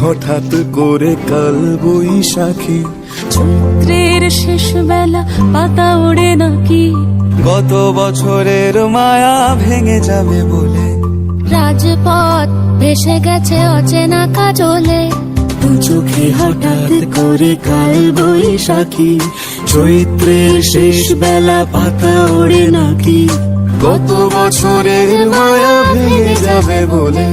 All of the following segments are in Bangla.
হঠাৎ করে কাল বৈশাখী। চৈত্রের শেষ বেলা পাতা ওড়ে নাকি, গত বছরের মায়া ভেঙে যাবে বলে। রাজপথ ভেসে গেছে অচেনা কাজলে। দু চোখে হঠাৎ করে কাল বৈশাখী। চৈত্রের শেষ বেলা পাতা ওড়ে নাকি, গত বছরের মায়া ভেঙে যাবে বলে।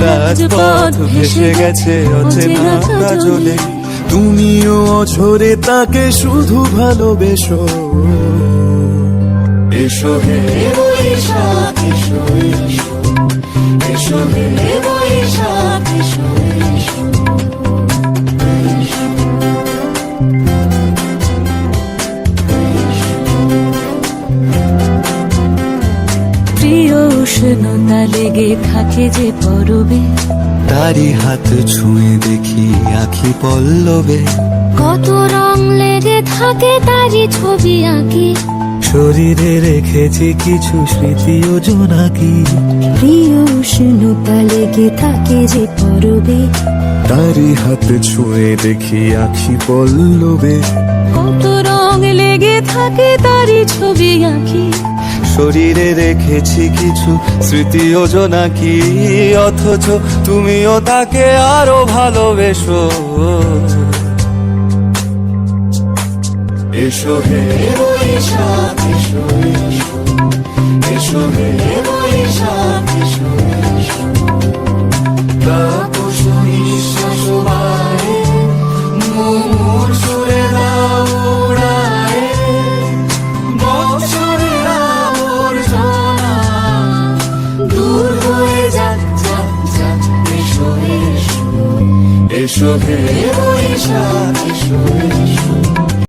রাজপথ ভেসে গেছে অচেনা কাজলে। তুমিও অঝরে তাকে শুধু ভালোবেসো। এসো হে বৈশাখ এসো এসো, এসো হে বৈশাখ এসো এসো। প্রিয় উষ্ণতা লেগে থাকে যে পরবে, তারি হাত ছুঁয়ে দেখি আখি পল্লবে। কত রং লেগে থাকে তারই ছবি আঁকি। শরীরে রেখেছি কিছু স্মৃতি ও জোনাকি। প্রিয় উষ্ণতা লেগে থাকে যে পরবে, তারি হাত ছুঁয়ে দেখি আখি পল্লবে। কত রং লেগে থাকে তারই ছবি আঁকি। শরীরে রেখেছি কিছু স্মৃতি ও জোনাকি। অথচ তুমিও তাকে আরো ভালোবেসো। এসো হে বৈশাখ এসো এসো, এসো হে বৈশাখ এসো এসো। তাপস নিঃশ্বাস বাড়ে, মুমুর সুরে দাও উড়ায়ে। বৎসরের আবর্জনা দূর হয়ে যাক যাক যাক। এসো এসো, এসো হে বৈশাখ এসো এসো।